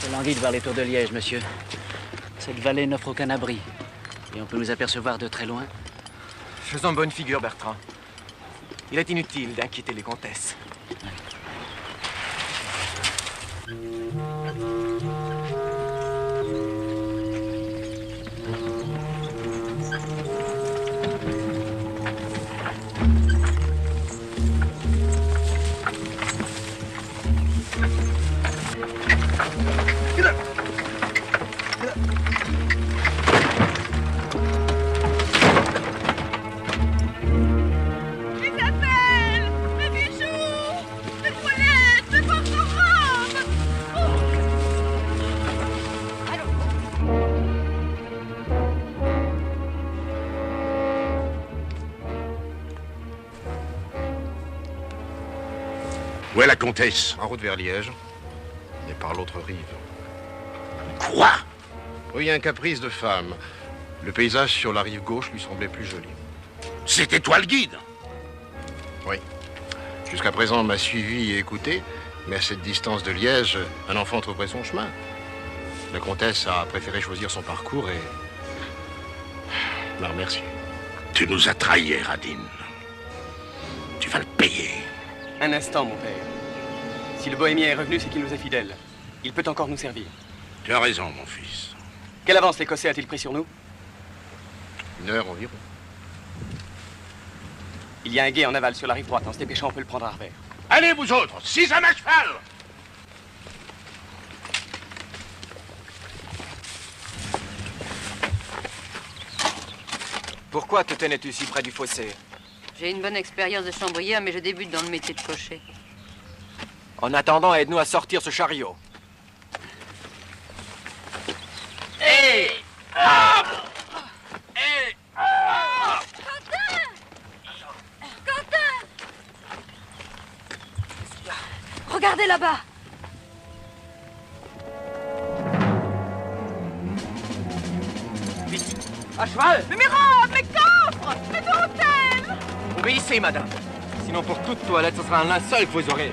Je languis de voir les tours de Liège, monsieur. Cette vallée n'offre aucun abri. Et on peut nous apercevoir de très loin. Faisons bonne figure, Bertrand. Il est inutile d'inquiéter les comtesses. Où est la comtesse? En route vers Liège, et par l'autre rive. Quoi? Oui, un caprice de femme. Le paysage sur la rive gauche lui semblait plus joli. C'était toi le guide? Oui. Jusqu'à présent, on m'a suivi et écouté, mais à cette distance de Liège, un enfant trouverait son chemin. La comtesse a préféré choisir son parcours et m'a remercié. Tu nous as trahis, Radine. Tu vas le payer. Un instant, mon père. Si le bohémien est revenu, c'est qu'il nous est fidèle. Il peut encore nous servir. Tu as raison, mon fils. Quelle avance l'Écossais a-t-il pris sur nous? 1 heure environ. Il y a un gué en aval sur la rive droite. En se dépêchant, on peut le prendre à revers. Allez, vous autres, 6 hommes à cheval! Pourquoi te tenais-tu si près du fossé? J'ai une bonne expérience de chambrière, mais je débute dans le métier de cocher. En attendant, aide-nous à sortir ce chariot. Hé! Quentin! Regardez là-bas! Vite! À cheval! Mais Mérande, mes coffres! Mes dentelles! Obéissez, madame. Sinon, pour toute toilette, ce sera un linceul que vous aurez.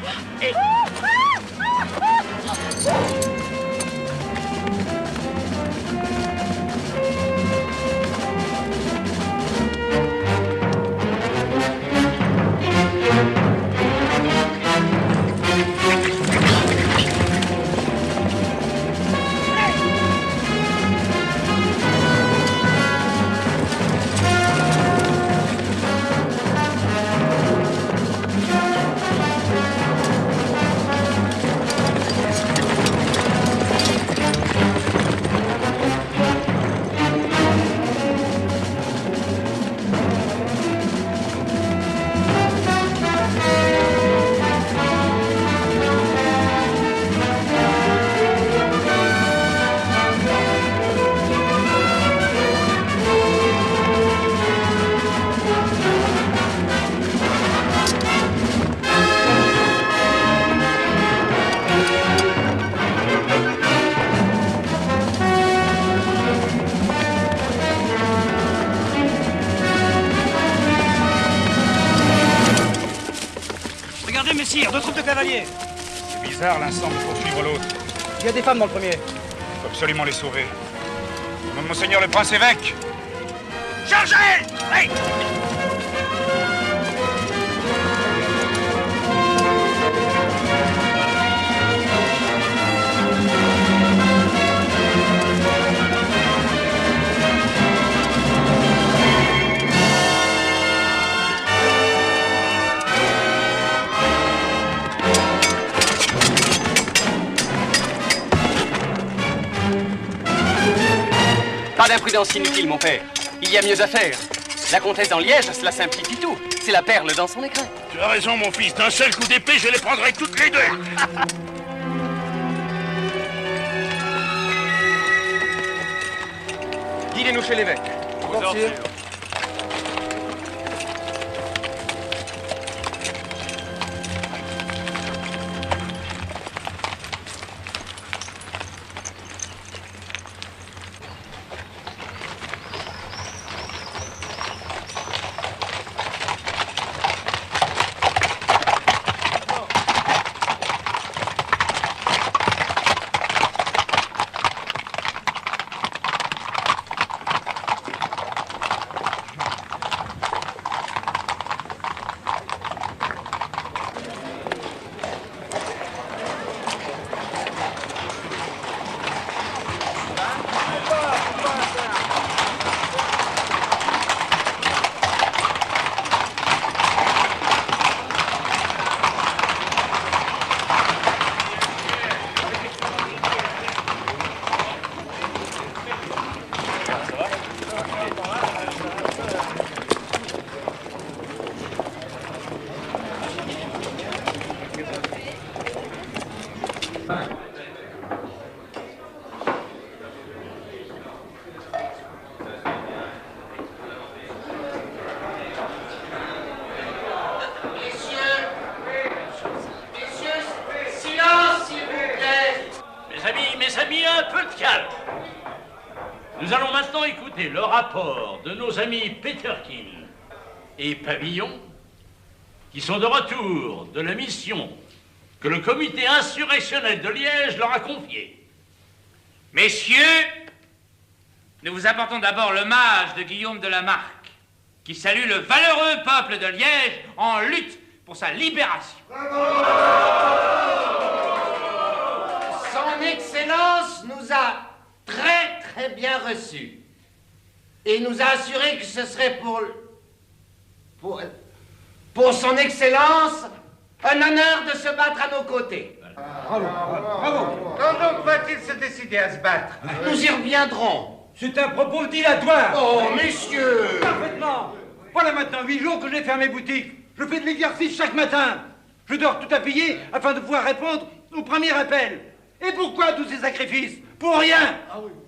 Messire, 2 troupes de cavaliers. C'est bizarre, l'un semble poursuivre l'autre. Il y a des femmes dans le premier. Il faut absolument les sauver. Au nom de Monseigneur le Prince évêque. Chargez! Oui! Pas d'imprudence inutile, mon père. Il y a mieux à faire. La comtesse dans Liège, cela simplifie tout. C'est la perle dans son écrin. Tu as raison, mon fils. D'un seul coup d'épée, je les prendrai toutes les deux. Guidez-nous chez l'évêque. Portier. mes amis, un peu de calme. Nous allons maintenant écouter le rapport de nos amis Peterkin et Pavillon, qui sont de retour de la mission que le comité insurrectionnel de Liège leur a confiée. Messieurs, nous vous apportons d'abord l'hommage de Guillaume de la Marck, qui salue le valeureux peuple de Liège en lutte pour sa libération. Son Excellence nous a très bien reçus. Et nous a assuré que ce serait pour son Excellence un honneur de se battre à nos côtés. Bravo. Quand donc va-t-il se décider à se battre? Nous y reviendrons. C'est un propos dilatoire. Oh, messieurs! Parfaitement. Voilà maintenant 8 jours que j'ai fermé boutique. Je fais de l'exercice chaque matin. Je dors tout à payer afin de pouvoir répondre au premier appel. Et pourquoi tous ces sacrifices? Pour rien.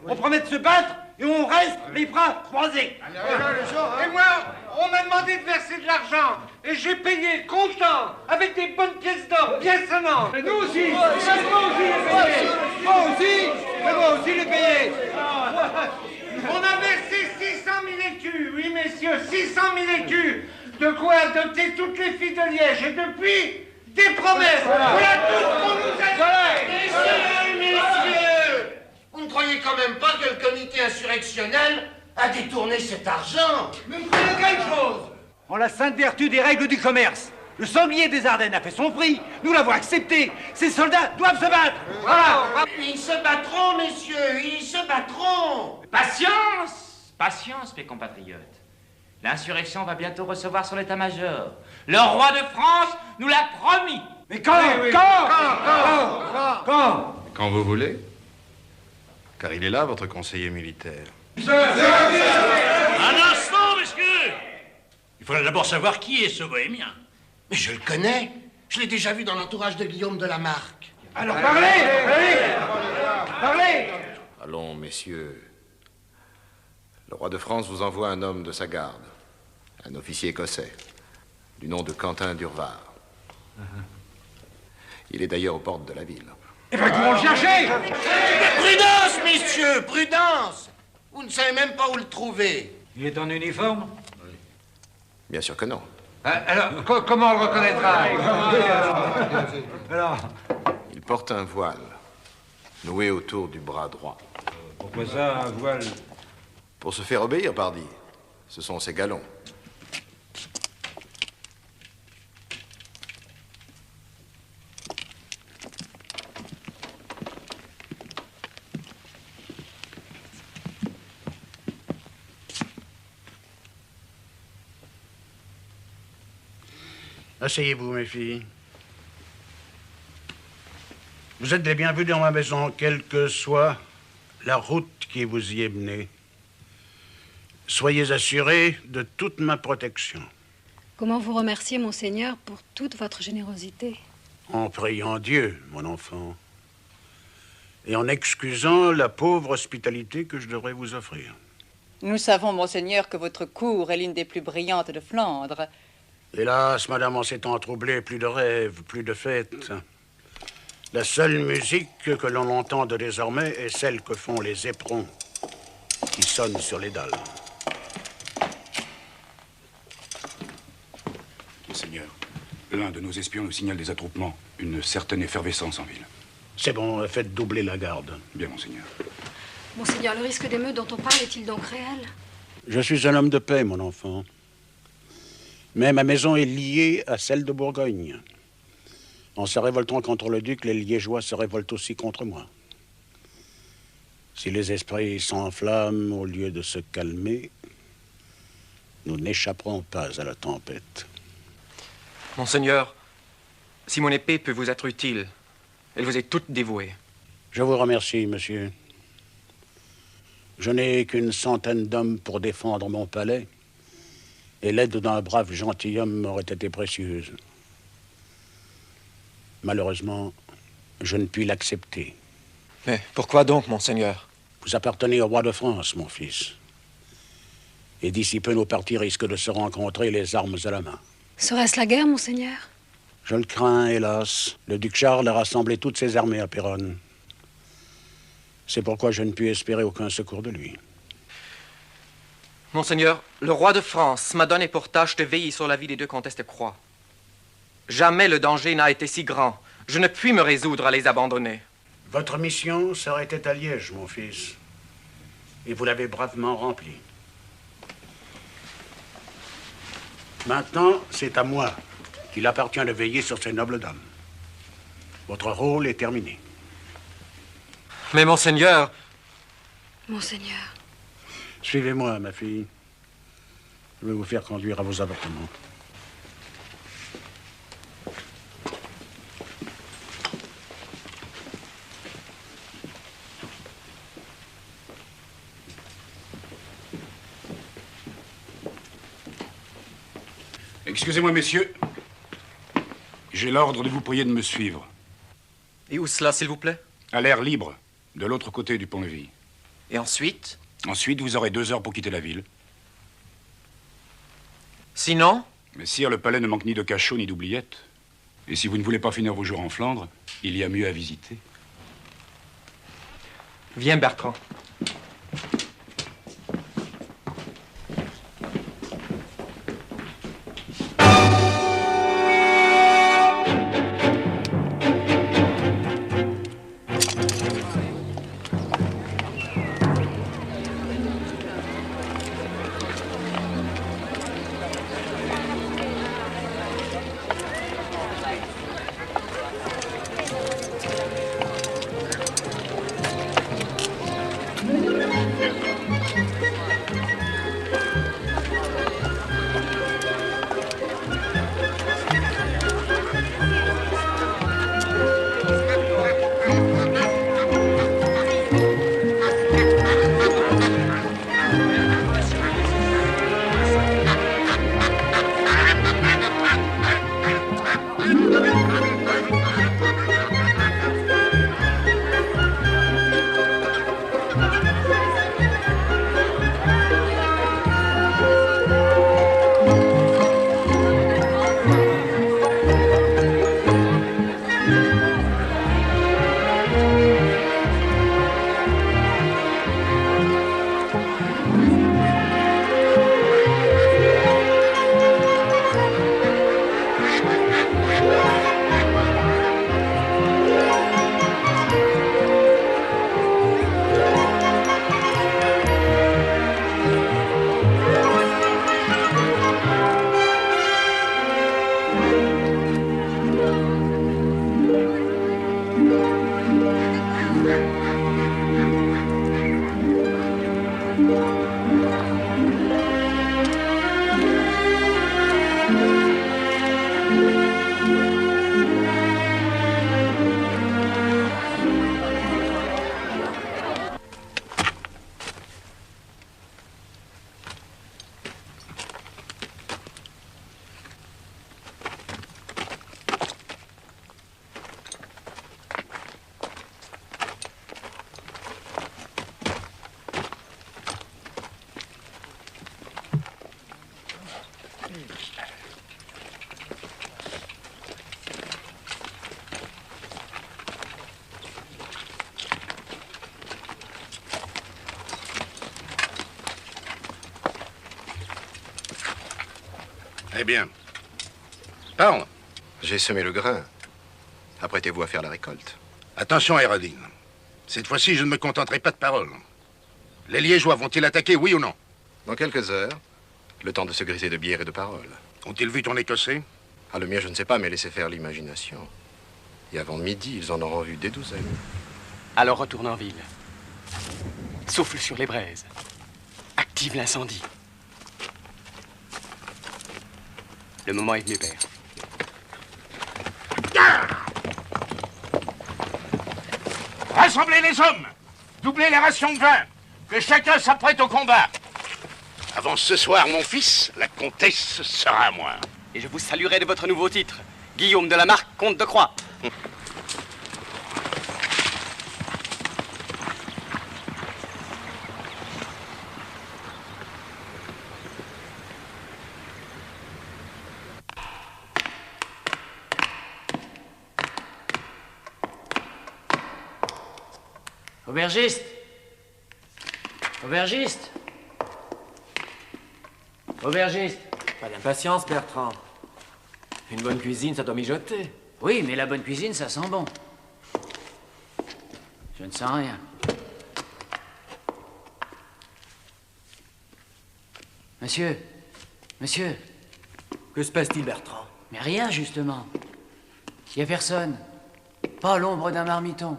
On promet de se battre et on reste les bras croisés. Et moi, on m'a demandé de verser de l'argent. Et j'ai payé content, avec des bonnes pièces d'or, bien sonnantes. Et nous aussi. Moi aussi les payer. On a versé 600 000 écus, oui messieurs, 600 000 écus. De quoi adopter toutes les filles de Liège. Et depuis, des promesses. Voilà tout ce qu'on nous a dit. Messieurs, vous ne croyez quand même pas que le comité insurrectionnel a détourné cet argent? Mais vous savez quelque chose? En la sainte vertu des règles du commerce, le sanglier des Ardennes a fait son prix. Nous l'avons accepté. Ces soldats doivent se battre. Voilà. Ils se battront, messieurs, ils se battront. Patience, mes compatriotes. L'insurrection va bientôt recevoir son état-major. Le roi de France nous l'a promis. Mais quand? Quand vous voulez. Car il est là, votre conseiller militaire. Un instant, messieurs! Il faudrait d'abord savoir qui est ce bohémien. Mais je le connais. Je l'ai déjà vu dans l'entourage de Guillaume de la Marck. Alors parlez. Allons, messieurs. Le roi de France vous envoie un homme de sa garde. Un officier écossais. Du nom de Quentin d'Urvar. Il est d'ailleurs aux portes de la ville. Eh bien, comment le chercher? Prudence, messieurs, prudence! Vous ne savez même pas où le trouver. Il est en uniforme? Bien sûr que non. Alors, comment on le reconnaîtra? Alors, Il porte un voile, noué autour du bras droit. pourquoi ça, un voile? Pour se faire obéir, pardi. Ce sont ses galons. Asseyez-vous, mes filles. Vous êtes les bienvenus dans ma maison, quelle que soit la route qui vous y est menée. Soyez assurés de toute ma protection. Comment vous remercier, monseigneur, pour toute votre générosité? En priant Dieu, mon enfant, et en excusant la pauvre hospitalité que je devrais vous offrir. Nous savons, monseigneur, que votre cour est l'une des plus brillantes de Flandre. Hélas, madame, en ces temps troublés, plus de rêves, plus de fêtes. La seule musique que l'on entend désormais est celle que font les éperons qui sonnent sur les dalles. Monseigneur, l'un de nos espions nous signale des attroupements, une certaine effervescence en ville. C'est bon, faites doubler la garde. Bien, monseigneur. Monseigneur, le risque d'émeute dont on parle est-il donc réel? Je suis un homme de paix, mon enfant. Mais ma maison est liée à celle de Bourgogne. En se révoltant contre le duc, les Liégeois se révoltent aussi contre moi. Si les esprits s'enflamment au lieu de se calmer, nous n'échapperons pas à la tempête. Monseigneur, si mon épée peut vous être utile, elle vous est toute dévouée. Je vous remercie, monsieur. Je n'ai qu'une centaine d'hommes pour défendre mon palais, et l'aide d'un brave gentilhomme m'aurait été précieuse. Malheureusement, je ne puis l'accepter. Mais pourquoi donc, monseigneur? Vous appartenez au roi de France, mon fils. Et d'ici peu, nos partis risquent de se rencontrer, les armes à la main. Serait-ce la guerre, monseigneur? Je le crains, hélas. Le duc Charles a rassemblé toutes ses armées à Péronne. C'est pourquoi je ne puis espérer aucun secours de lui. Monseigneur, le roi de France m'a donné pour tâche de veiller sur la vie des deux comtesses de Croix. Jamais le danger n'a été si grand. Je ne puis me résoudre à les abandonner. Votre mission serait été à Liège, mon fils. Et vous l'avez bravement remplie. Maintenant, c'est à moi qu'il appartient de veiller sur ces nobles dames. Votre rôle est terminé. Mais monseigneur... Monseigneur. Suivez-moi, ma fille. Je vais vous faire conduire à vos appartements. Excusez-moi, messieurs. J'ai l'ordre de vous prier de me suivre. Et où cela, s'il vous plaît? À l'air libre, de l'autre côté du pont-levis. Et ensuite? Ensuite, vous aurez 2 heures pour quitter la ville. Sinon? Mais sire, le palais ne manque ni de cachots ni d'oubliettes. Et si vous ne voulez pas finir vos jours en Flandre, il y a mieux à visiter. Viens, Bertrand. Eh bien, parle. J'ai semé le grain. Apprêtez-vous à faire la récolte. Attention, Hérodine. Cette fois-ci, je ne me contenterai pas de paroles. Les Liégeois vont-ils attaquer, oui ou non? Dans quelques heures, le temps de se griser de bière et de paroles. Ont-ils vu ton Écossais? Ah, le mien, je ne sais pas, mais laissez faire l'imagination. Et avant midi, ils en auront vu des douzaines. Alors retourne en ville. Souffle sur les braises. Active l'incendie. Le moment est venu, père. Rassemblez les hommes! Doublez les rations de vin! Que chacun s'apprête au combat! Avant ce soir, mon fils, la comtesse sera à moi. Et je vous saluerai de votre nouveau titre. Guillaume de la Marque, comte de Croix. Aubergiste. Aubergiste. Aubergiste. Pas d'impatience, Bertrand. Une bonne cuisine, ça doit mijoter. Oui, mais la bonne cuisine, ça sent bon. Je ne sens rien. Monsieur. Monsieur. Que se passe-t-il, Bertrand? Mais rien, justement. Il n'y a personne. Pas l'ombre d'un marmiton.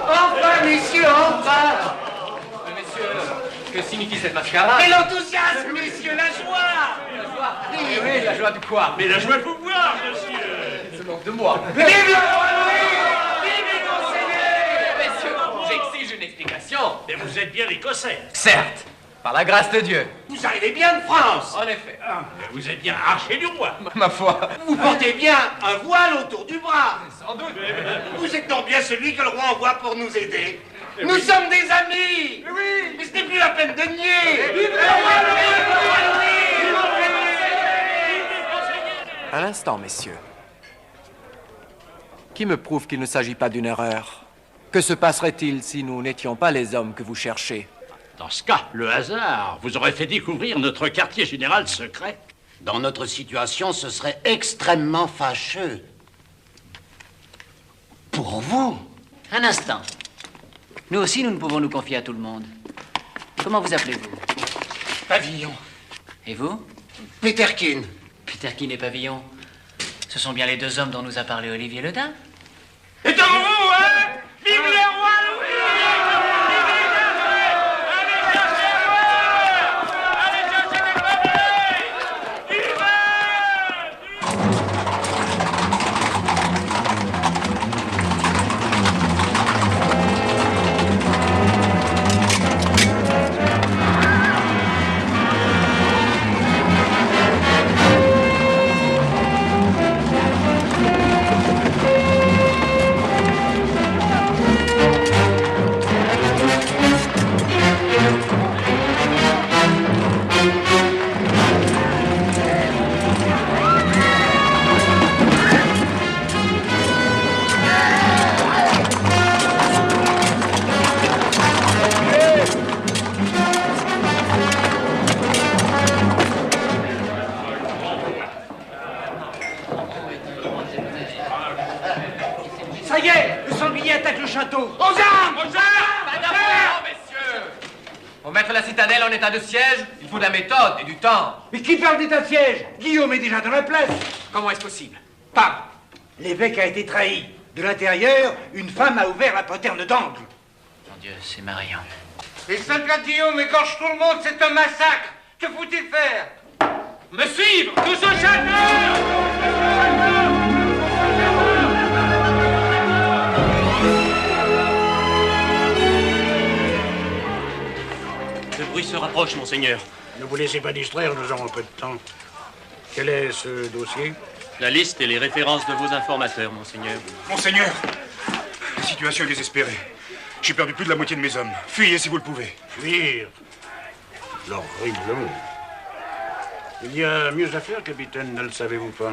Enfin, messieurs, enfin! Messieurs, que signifie cette mascarade? Mais l'enthousiasme, messieurs, la joie! La joie? Oui, la joie de quoi? Mais la joie de vous voir, monsieur! Se moque de moi. Vive le roi Louis! Vive nos seigneurs! Messieurs, j'exige une explication. Mais vous êtes bien écossais. Certes, par la grâce de Dieu. Vous arrivez bien de France! En effet. Mais vous êtes bien archer du roi. Ma foi. Vous portez bien un voile autour du bras! Sans doute. Vous êtes donc bien celui que le roi envoie pour nous aider! Nous sommes des amis! Oui! Mais ce n'est plus la peine de nier! Vive le roi Louis! Le roi Louis! Un instant, messieurs. Qui me prouve qu'il ne s'agit pas d'une erreur? Que se passerait-il si nous n'étions pas les hommes que vous cherchez? Dans ce cas, le hasard vous aurait fait découvrir notre quartier général secret. Dans notre situation, ce serait extrêmement fâcheux. Pour vous. Un instant. Nous aussi, nous ne pouvons nous confier à tout le monde. Comment vous appelez-vous? Pavillon. Et vous? Peterkin. Peterkin et Pavillon. Ce sont bien les deux hommes dont nous a parlé Olivier Le Dain. Et comme vous, hein? Vive le roi Louis! Ça y est, le sanglier attaque le château. Aux armes! Aux armes! Pas d'abord, messieurs. Pour mettre la citadelle en état de siège, il faut de la méthode et du temps. Mais qui parle d'état de siège? Guillaume est déjà dans la place. Comment est-ce possible? Pas. L'évêque a été trahi. De l'intérieur, une femme a ouvert la poterne d'angle. Mon Dieu, c'est Marion. Les soldats de Guillaume égorgent tout le monde, c'est un massacre. Que faut-il faire? Me suivre, tous au château! Le bruit se rapproche, monseigneur. Ne vous laissez pas distraire, nous avons peu de temps. Quel est ce dossier? La liste et les références de vos informateurs, monseigneur. Monseigneur, la situation est désespérée. J'ai perdu plus de la moitié de mes hommes. Fuyez si vous le pouvez. Fuir? L'horrible. Il y a mieux à faire, capitaine, ne le savez-vous pas?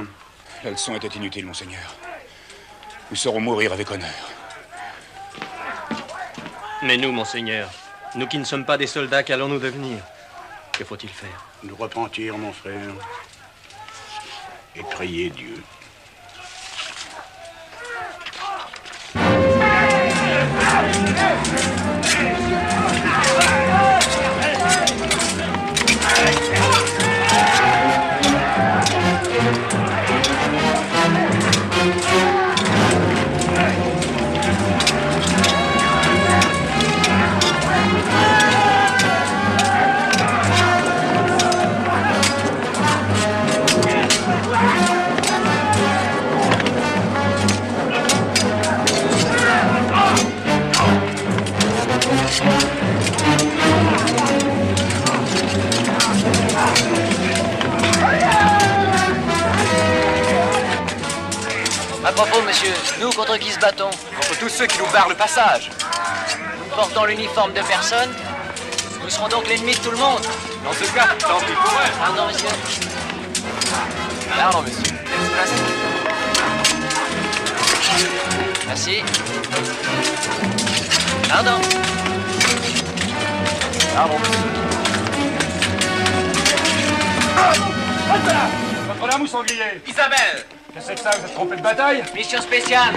La leçon était inutile, monseigneur. Nous saurons mourir avec honneur. Mais nous, monseigneur, nous qui ne sommes pas des soldats, qu'allons-nous devenir? Que faut-il faire? Nous repentir, mon frère, et prier Dieu. À propos, monsieur, nous contre qui se battons? Contre tous ceux qui nous barrent le passage. Nous portons l'uniforme de personne? Nous serons donc l'ennemi de tout le monde. Dans ce cas, tant pis pour eux. Pardon, monsieur. Pardon, monsieur. Merci. Pardon. Pardon, monsieur. Reste là! Votre dame ou sanglier? Isabelle! Qu'est-ce que c'est que ça? Vous êtes trompé de bataille? Mission spéciale.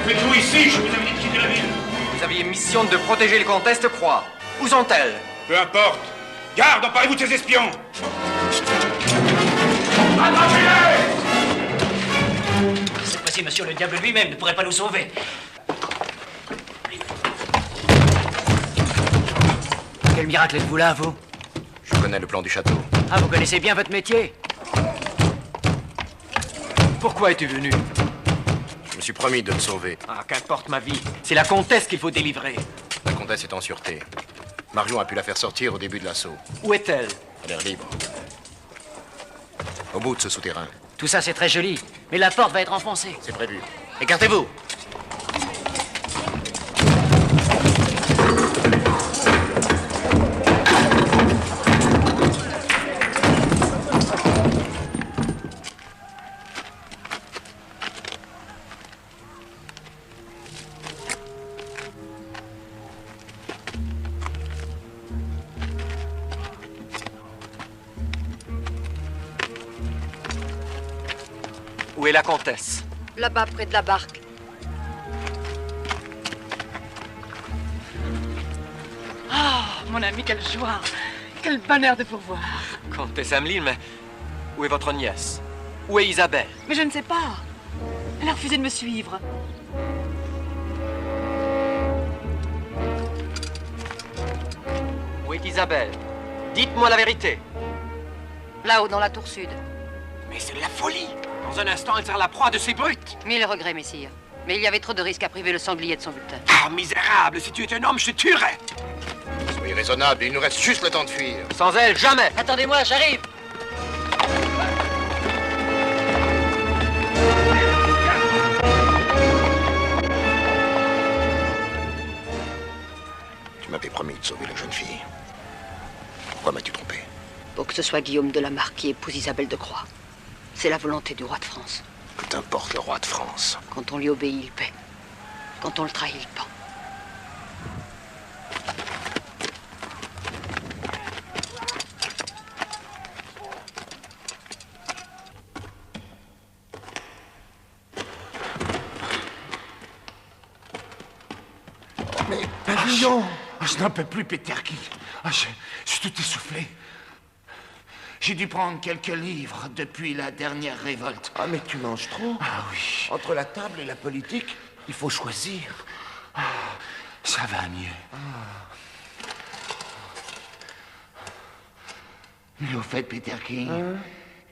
Faites-vous ici? Je vous avais dit de quitter la ville. Vous aviez mission de protéger les comtesses de Croix. Où sont-elles? Peu importe. Garde, emparez-vous de ces espions. Cette fois-ci, monsieur, le diable lui-même ne pourrait pas nous sauver. Quel miracle êtes-vous là, vous? Je connais le plan du château. Ah, vous connaissez bien votre métier? Pourquoi es-tu venu? Je me suis promis de te sauver. Ah, qu'importe ma vie. C'est la comtesse qu'il faut délivrer. La comtesse est en sûreté. Marion a pu la faire sortir au début de l'assaut. Où est-elle? Elle est libre. Au bout de ce souterrain. Tout ça, c'est très joli, mais la porte va être enfoncée. C'est prévu. Écartez-vous. Où est la comtesse? Là-bas, près de la barque. Ah, mon ami, quelle joie. Quel bonheur de vous voir. Comtesse Ameline, mais où est votre nièce? Où est Isabelle? Mais je ne sais pas. Elle a refusé de me suivre. Où est Isabelle? Dites-moi la vérité. Là-haut, dans la tour sud. Mais c'est de la folie. Dans un instant, elle sera la proie de ces brutes. Mille regrets, messire. Mais il y avait trop de risques à priver le sanglier de son butin. Ah, misérable, si tu étais un homme, je te tuerais. Soyez raisonnable, il nous reste juste le temps de fuir. Sans elle, jamais. Attendez-moi, j'arrive. Tu m'avais promis de sauver la jeune fille. Pourquoi m'as-tu trompé? Pour que ce soit Guillaume de la Marque qui épouse Isabelle de Croix. C'est la volonté du roi de France. Que t'importe le roi de France? Quand on lui obéit, il paie. Quand on le trahit, il pend. Mais Pavillon! Je n'en peux plus, Peterkin. Je suis tout essoufflé. J'ai dû prendre quelques livres depuis la dernière révolte. Ah, mais tu manges trop. Ah oui. Entre la table et la politique, il faut choisir. Ça va mieux. Mais au fait, Peterkin,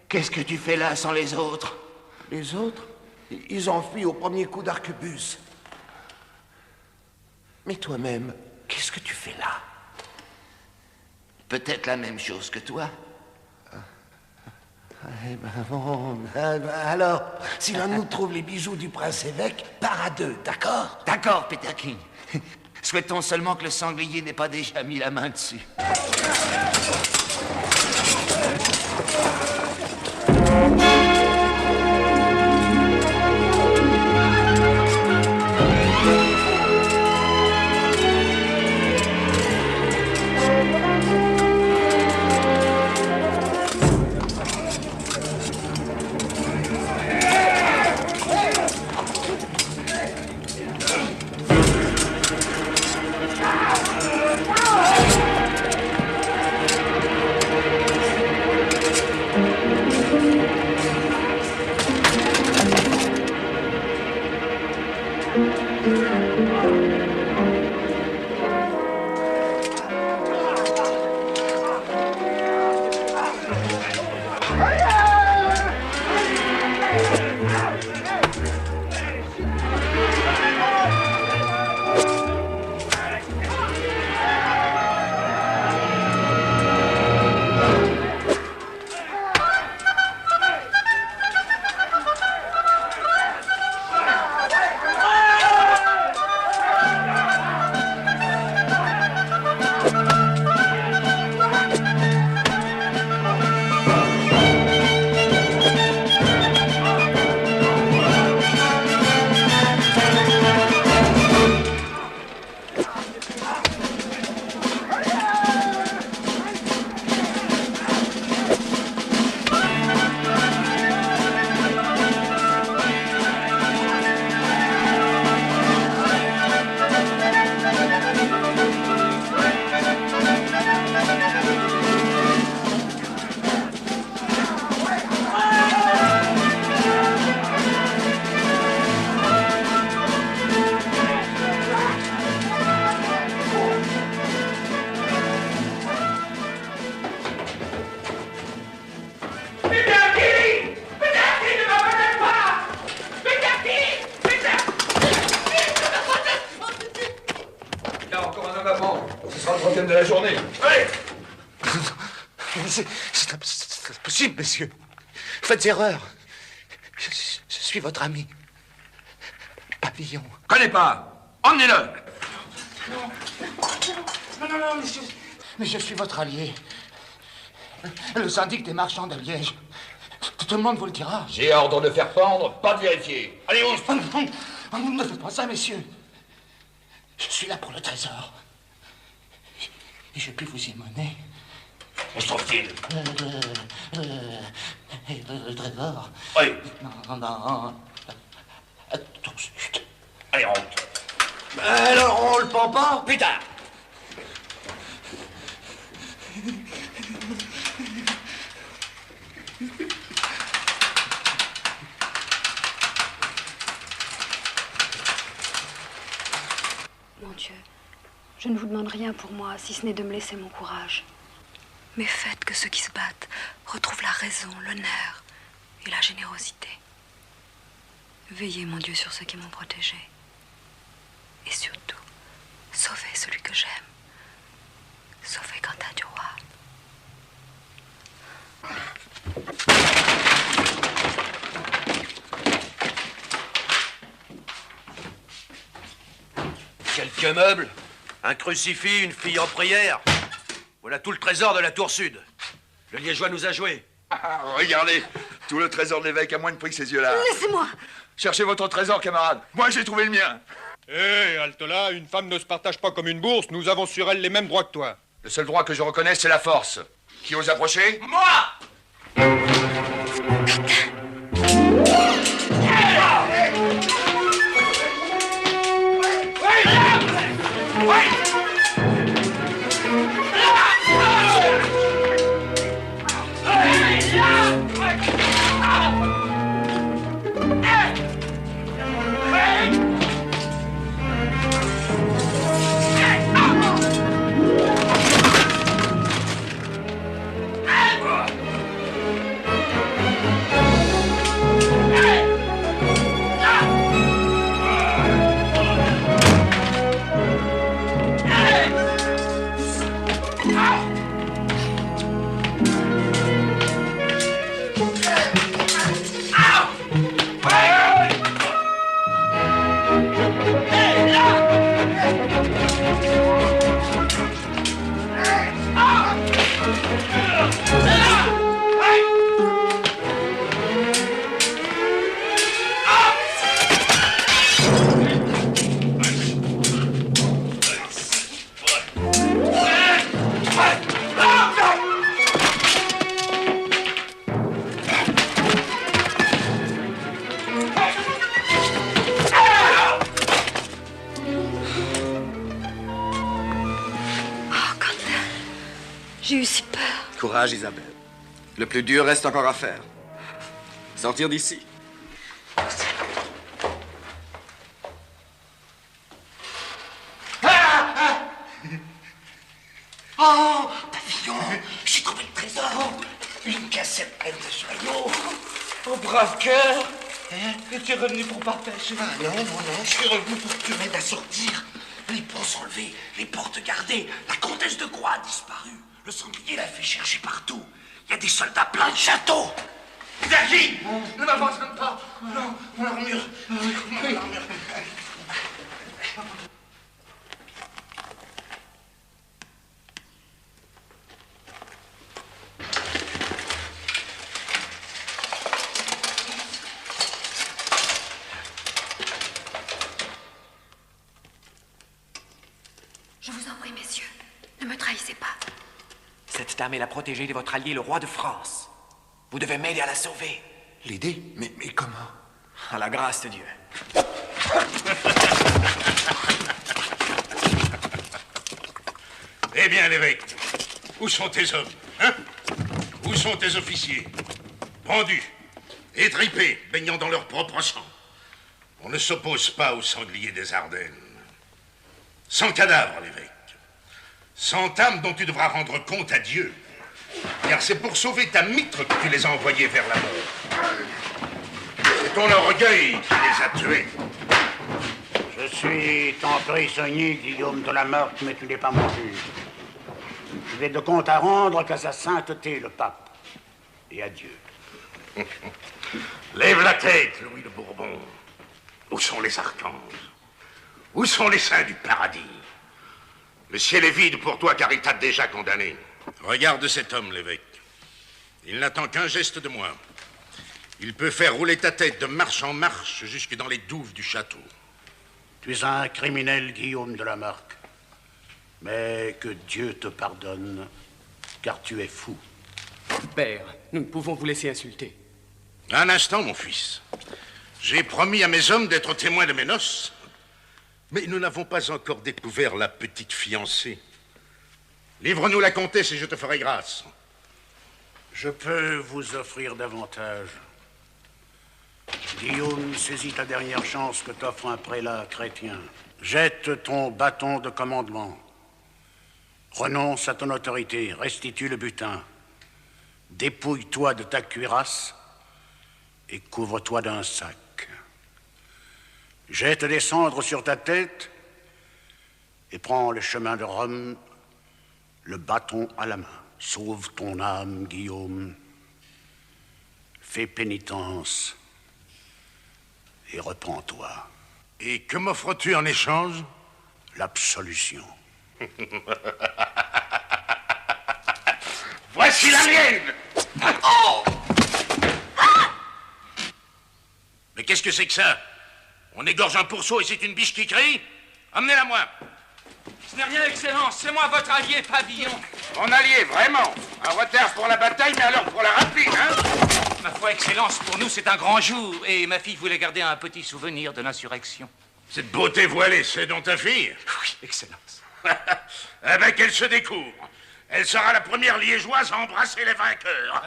qu'est-ce que tu fais là sans les autres? Les autres, ils ont fui au premier coup d'arquebuse. Mais toi-même, qu'est-ce que tu fais là? Peut-être la même chose que toi. Eh ben bon, alors, si l'un de nous trouve les bijoux du prince évêque, part à deux, d'accord? D'accord, Peterkin. Souhaitons seulement que le sanglier n'ait pas déjà mis la main dessus. thème de la journée. Allez! C'est impossible, messieurs. Vous faites erreur. Je suis votre ami. Pavillon. Connais pas. Emmenez-le. Non, monsieur. Mais je suis votre allié. Le syndic des marchands de Liège. Tout le monde vous le dira. J'ai ordre de faire pendre, pas de vérifier. Allez, on se... Non, ne faites pas ça, messieurs. Je suis là pour le trésor. Et je puis vous y mener. Où se trouve-t-il? Le trésor. Oui. Non. Tout de suite. Allez, on rentre. Alors, on le pend pas? Plus tard. Mon Dieu, je ne vous demande rien pour moi, si ce n'est de me laisser mon courage. Mais faites que ceux qui se battent retrouvent la raison, l'honneur et la générosité. Veillez, mon Dieu, sur ceux qui m'ont protégé. Et surtout, sauvez celui que j'aime. Sauvez Quentin du Roi. Quelques meubles, un crucifix, une fille en prière. Voilà tout le trésor de la tour sud. Le Liégeois nous a joué. Ah, regardez, tout le trésor de l'évêque a moins de prix que ces yeux-là. Laissez-moi! Cherchez votre trésor, camarade. Moi, j'ai trouvé le mien. Hé, halte là, une femme ne se partage pas comme une bourse. Nous avons sur elle les mêmes droits que toi. Le seul droit que je reconnais, c'est la force. Qui ose approcher? Moi! J'ai eu si peur. Courage, Isabelle. Le plus dur reste encore à faire. Sortir d'ici. Oh, Pavillon, j'ai trouvé le trésor. Une cassette pleine de joyaux. Oh, brave cœur. Et tu es revenu pour partager? Ah non, je suis revenu pour que tu m'aides à sortir. Les ponts sont levés, les portes gardées. La comtesse de Groix a disparu. Le sanglier l'a fait chercher partout. Il y a des soldats plein de châteaux. Vergy, ne m'abandonne pas. Non, mon armure. Mon armure. Je vous en prie, messieurs, ne me trahissez pas. Cette dame est la protégée de votre allié, le roi de France. Vous devez m'aider à la sauver. L'aider? Mais comment? À la grâce de Dieu. Eh bien, l'évêque, où sont tes hommes, hein? Où sont tes officiers? Pendus, étripés, baignant dans leur propre sang. On ne s'oppose pas aux sangliers des Ardennes. Sans cadavre, l'évêque. Sans âme dont tu devras rendre compte à Dieu. Car c'est pour sauver ta mitre que tu les as envoyés vers la mort. C'est ton orgueil qui les a tués. Je suis ton prisonnier, Guillaume de la Marque, mais tu n'es pas mon juge. Je n'ai de compte à rendre qu'à sa sainteté, le pape. Et à Dieu. Lève la tête, Louis de Bourbon. Où sont les archanges? Où sont les saints du paradis? Le ciel est vide pour toi car il t'a déjà condamné. Regarde cet homme, l'évêque. Il n'attend qu'un geste de moi. Il peut faire rouler ta tête de marche en marche jusque dans les douves du château. Tu es un criminel, Guillaume de la Marque. Mais que Dieu te pardonne, car tu es fou. Père, nous ne pouvons vous laisser insulter. Un instant, mon fils. J'ai promis à mes hommes d'être témoins de mes noces. Mais nous n'avons pas encore découvert la petite fiancée. Livre-nous la comtesse et je te ferai grâce. Je peux vous offrir davantage. Guillaume, saisis ta dernière chance que t'offre un prélat chrétien. Jette ton bâton de commandement. Renonce à ton autorité, restitue le butin. Dépouille-toi de ta cuirasse et couvre-toi d'un sac. Jette des cendres sur ta tête et prends le chemin de Rome, le bâton à la main. Sauve ton âme, Guillaume. Fais pénitence et reprends-toi. Et que m'offres-tu en échange? L'absolution. Voici la mienne! Oh! Mais qu'est-ce que c'est que ça? On égorge un pourceau et c'est une biche qui crie? Amenez-la moi! Ce n'est rien, Excellence. C'est moi, votre allié, Pavillon. Mon allié, vraiment? Un retard pour la bataille, mais alors pour la rapide, hein? Ma foi, Excellence, pour nous, c'est un grand jour. Et ma fille voulait garder un petit souvenir de l'insurrection. Cette beauté voilée, c'est donc ta fille? Oui, Excellence. Eh bien, qu'elle se découvre. Elle sera la première liégeoise à embrasser les vainqueurs.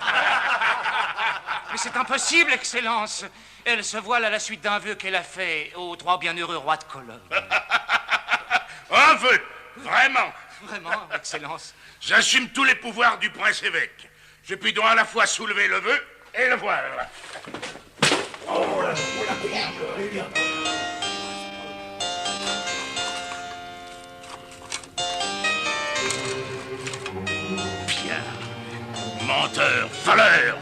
Mais c'est impossible, Excellence. Elle se voile à la suite d'un vœu qu'elle a fait au droit bienheureux roi de Cologne. Un vœu? Vraiment? Vraiment, Excellence. J'assume tous les pouvoirs du prince-évêque. Je puis donc à la fois soulever le vœu et le voile. Oh, la menteur, voleur!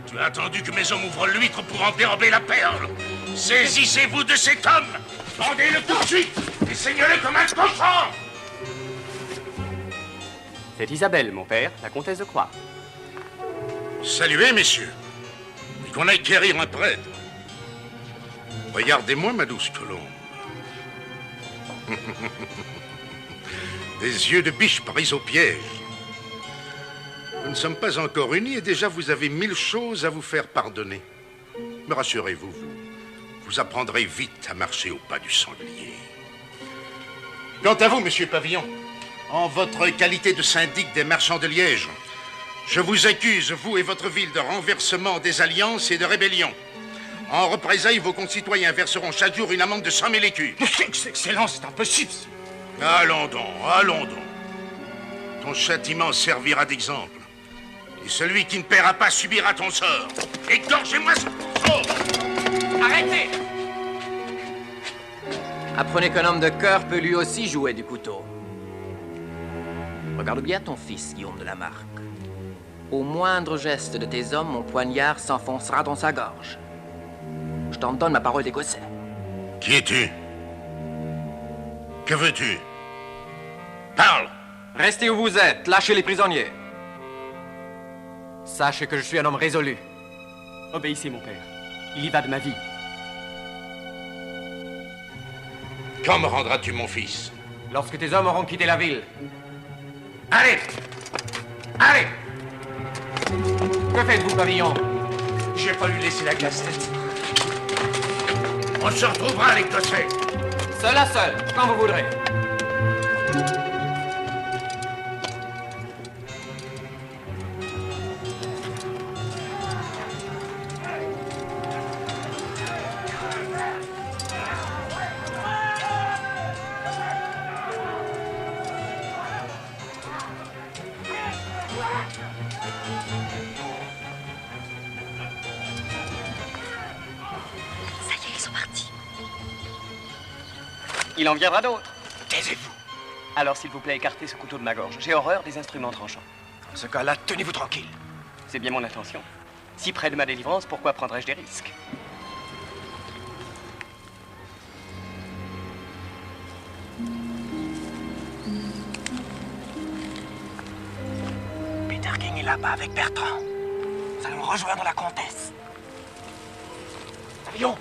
Tu as attendu que mes hommes ouvrent l'huître pour en dérober la perle. Saisissez-vous de cet homme! Vendez-le tout de suite et saignez-le comme un cochon! C'est Isabelle, mon père, la comtesse de Croix. Saluez, messieurs. Et qu'on aille quérir un prêtre. Regardez-moi, ma douce colombe. Des yeux de biche pris au piège. Nous ne sommes pas encore unis et déjà vous avez 1000 choses à vous faire pardonner. Mais rassurez-vous, vous apprendrez vite à marcher au pas du sanglier. Quant à vous, monsieur Pavillon, en votre qualité de syndic des marchands de Liège, je vous accuse, vous et votre ville, de renversement des alliances et de rébellion. En représailles, vos concitoyens verseront chaque jour une amende de 100 000 écus. Excellence, c'est impossible. Allons donc, allons donc. Ton châtiment servira d'exemple. Et celui qui ne paiera pas subira ton sort. Égorgez-moi ce pourceau! Arrêtez! Apprenez qu'un homme de cœur peut lui aussi jouer du couteau. Regarde bien ton fils, Guillaume de la Marque. Au moindre geste de tes hommes, mon poignard s'enfoncera dans sa gorge. Je t'en donne ma parole d'Écossais. Qui es-tu? Que veux-tu? Parle! Restez où vous êtes, lâchez les prisonniers. Sachez que je suis un homme résolu. Obéissez, mon père. Il y va de ma vie. Quand me rendras-tu mon fils? Lorsque tes hommes auront quitté la ville. Allez! Allez! Que faites-vous, Pavillon? Je vais pas lui laisser la casse-tête. On se retrouvera, l'Écossais. Seul à seul, quand vous voudrez. Il en viendra d'autres. Taisez-vous. Alors, s'il vous plaît, écartez ce couteau de ma gorge. J'ai horreur des instruments tranchants. Dans ce cas-là, tenez-vous tranquille. C'est bien mon intention. Si près de ma délivrance, pourquoi prendrais-je des risques? Peter King est là-bas avec Bertrand. Nous allons rejoindre la comtesse. Avion!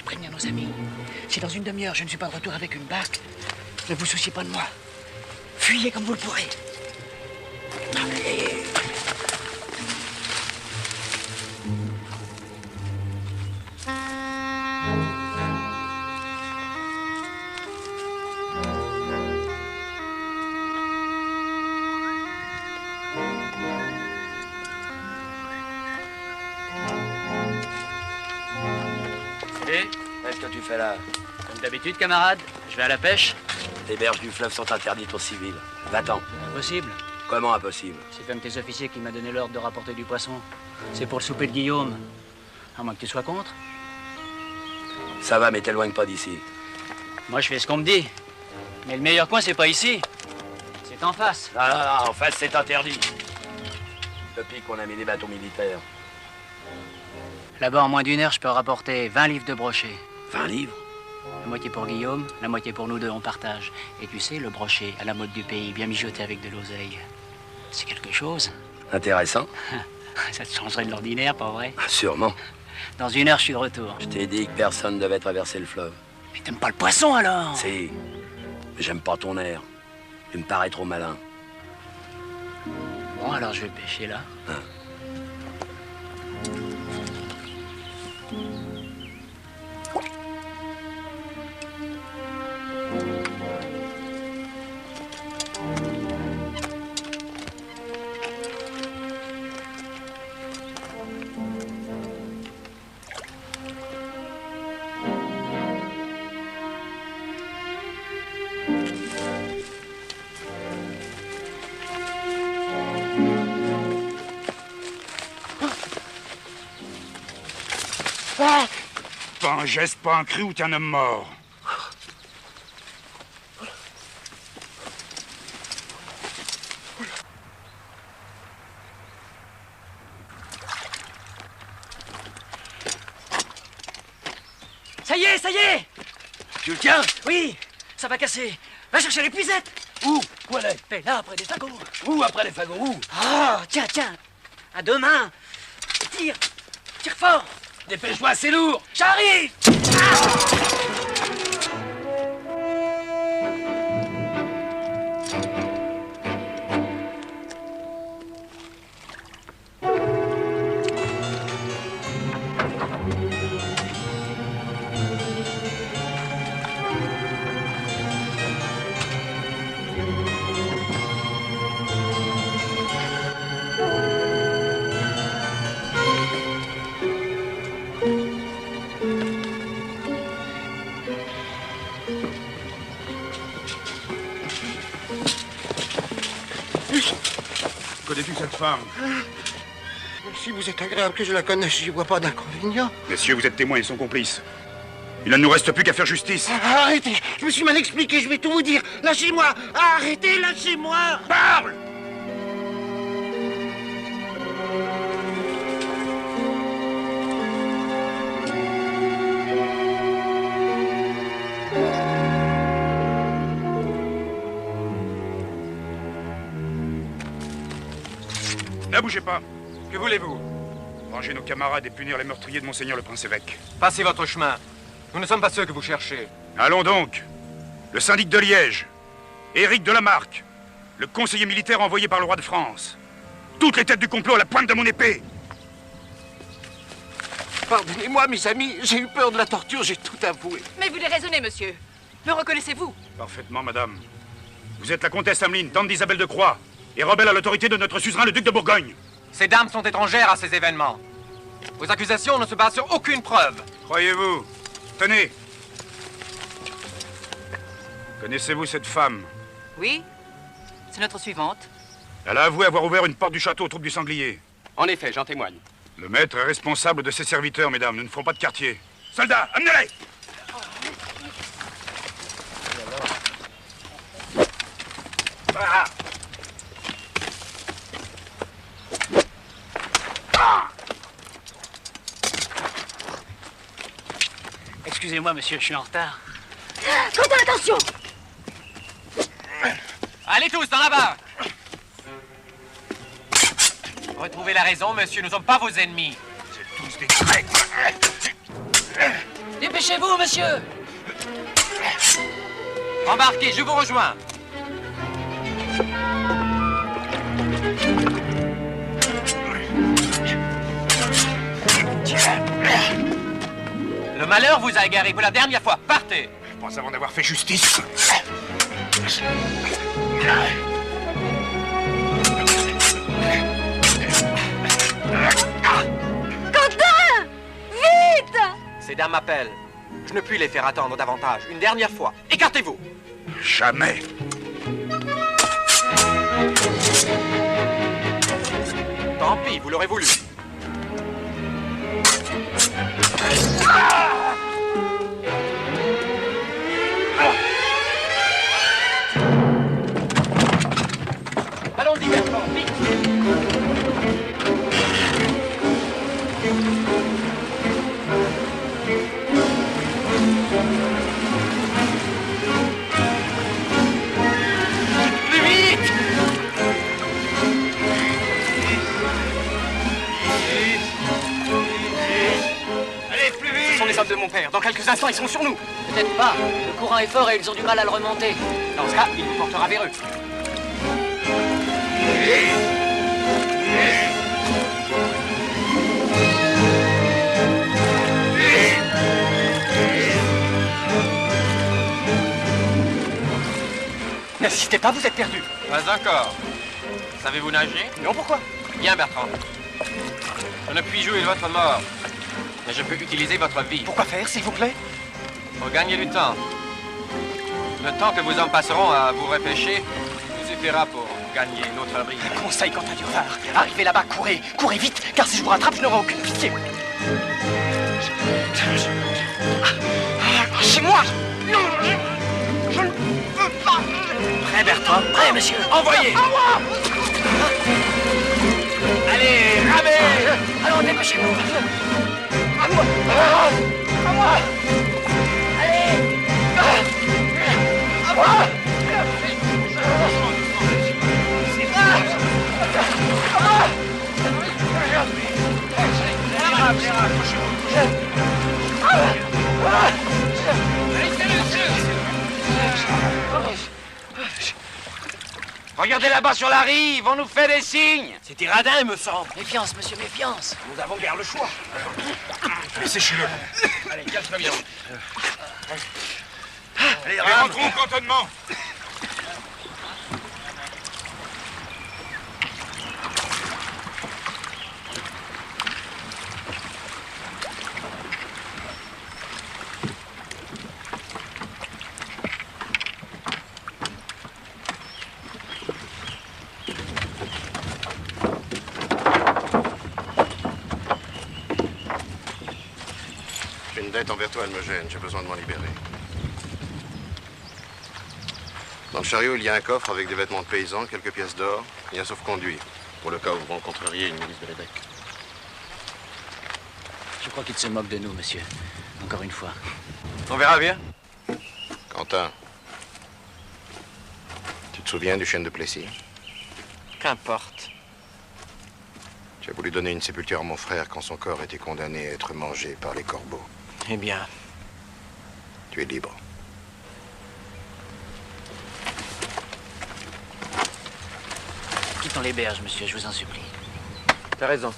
Prévenir nos amis. Si dans une demi-heure je ne suis pas de retour avec une barque, ne vous souciez pas de moi. Fuyez comme vous le pourrez. Allez. Qu'est-ce que tu fais là? Comme d'habitude, camarade, je vais à la pêche. Les berges du fleuve sont interdites aux civils. Va-t'en. Impossible. Comment impossible? C'est comme tes officiers qui m'a donné l'ordre de rapporter du poisson. C'est pour le souper de Guillaume. À moins que tu sois contre. Ça va, mais t'éloigne pas d'ici. Moi, je fais ce qu'on me dit. Mais le meilleur coin, c'est pas ici. C'est en face. Ah, en face, c'est interdit. Depuis qu'on a mis des bateaux militaires. Là-bas, en moins d'une heure, je peux rapporter 20 livres de brochet. 20 livres? La moitié pour Guillaume, la moitié pour nous deux, on partage. Et tu sais, le brochet, à la mode du pays, bien mijoté avec de l'oseille. C'est quelque chose. Intéressant. Ça te changerait de l'ordinaire, pas vrai? Ah, sûrement. Dans une heure, je suis de retour. Je t'ai dit que personne ne devait traverser le fleuve. Mais t'aimes pas le poisson, alors? Si. Mais j'aime pas ton air. Tu me parais trop malin. Bon, alors je vais pêcher là. Hein? Pas un geste, pas un cri ou t'es un homme mort. Ça y est, ça y est! Tu le tiens? Oui, ça va casser. Va chercher l'épuisette. Où? Où elle est? Mais là, après des fagots. Où après les fagots? Où? Ah, tiens, tiens. À deux mains. Tire. Tire fort. Dépêche-toi, c'est lourd. J'arrive. Connais-tu cette femme? Si vous êtes agréable que je la connaisse, j'y vois pas d'inconvénient. Messieurs, vous êtes témoins et son complice. Il ne nous reste plus qu'à faire justice. Arrêtez, je me suis mal expliqué, je vais tout vous dire. Lâchez-moi. Arrêtez, lâchez-moi. Parle! Ne bougez pas. Que voulez-vous? Ranger nos camarades et punir les meurtriers de Monseigneur le Prince-Évêque. Passez votre chemin. Nous ne sommes pas ceux que vous cherchez. Allons donc. le syndic de Liège, Éric de la Marque, le conseiller militaire envoyé par le roi de France. Toutes les têtes du complot à la pointe de mon épée. Pardonnez-moi, mes amis, j'ai eu peur de la torture, j'ai tout avoué. Mais vous déraisonnez, monsieur. Me reconnaissez-vous? Parfaitement, madame. Vous êtes la comtesse Ameline, tante d'Isabelle de Croix, et rebelle à l'autorité de notre suzerain, le duc de Bourgogne. Ces dames sont étrangères à ces événements. Vos accusations ne se basent sur aucune preuve. Croyez-vous? Tenez. Connaissez-vous cette femme? Oui. C'est notre suivante. Elle a avoué avoir ouvert une porte du château aux troupes du sanglier. En effet, j'en témoigne. Le maître est responsable de ses serviteurs, mesdames. Nous ne ferons pas de quartier. Soldats, amenez-les! Excusez-moi, monsieur, je suis en retard. Quentin, attention! Allez tous, dans la barre! Retrouvez la raison, monsieur, nous ne sommes pas vos ennemis. Vous êtes tous des traîtres. Dépêchez-vous, monsieur! Embarquez, je vous rejoins. Le malheur vous a égaré pour la dernière fois. Partez! Je pense avant d'avoir fait justice. Quentin! Vite! Ces dames m'appellent. Je ne puis les faire attendre davantage. Une dernière fois. Écartez-vous! Jamais. Tant pis, vous l'aurez voulu. Allons-y, Bertrand, vite! Plus vite! Allez, plus vite! Ce sont les hommes de mon père. Dans quelques instants, ils seront sur nous. Peut-être pas. Le courant est fort et ils ont du mal à le remonter. Dans ce cas, il nous portera vers eux. N'insistez pas, vous êtes perdu. Pas encore. Savez-vous nager? Non, pourquoi? Bien, Bertrand. Je ne puis jouer de votre mort, mais je peux utiliser votre vie. Pourquoi faire, s'il vous plaît? Pour gagner du temps. Le temps que vos hommes passeront à vous repêcher nous suffira pour gagner notre vie. Un conseil, Quentin Durvar. Arrivez là-bas, courez. Courez vite, car si je vous rattrape, je n'aurai aucune pitié. Chez moi! Non, je ne peux pas! Prêt, Bertrand? Prêt, monsieur! Envoyez! Allez, ramez! Allons, dépêchez-vous! À moi! À moi! Allez! À moi! Regardez là-bas sur la rive, on nous fait des signes. C'est Tiradin, me semble. Méfiance, monsieur, méfiance. Nous avons guère le choix. Laissez-le. Allez, calme-toi bien. Allez, rentrons au cantonnement. J'ai une dette envers toi, elle me gêne. J'ai besoin de m'en libérer. Dans le chariot, il y a un coffre avec des vêtements de paysans, quelques pièces d'or et un sauf-conduit, pour le cas où vous rencontreriez une milice de l'évêque. Je crois qu'il se moque de nous, monsieur. Encore une fois. On verra bien. Quentin, tu te souviens du chêne de Plessis? Qu'importe. Tu as voulu donner une sépulture à mon frère quand son corps était condamné à être mangé par les corbeaux. Eh bien, Tu es libre. Passons les berges, monsieur, je vous en supplie. T'as raison.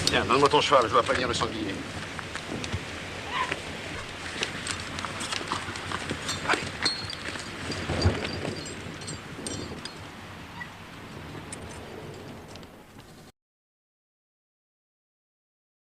Tiens, donne-moi ton cheval, je dois prévenir le sanglier.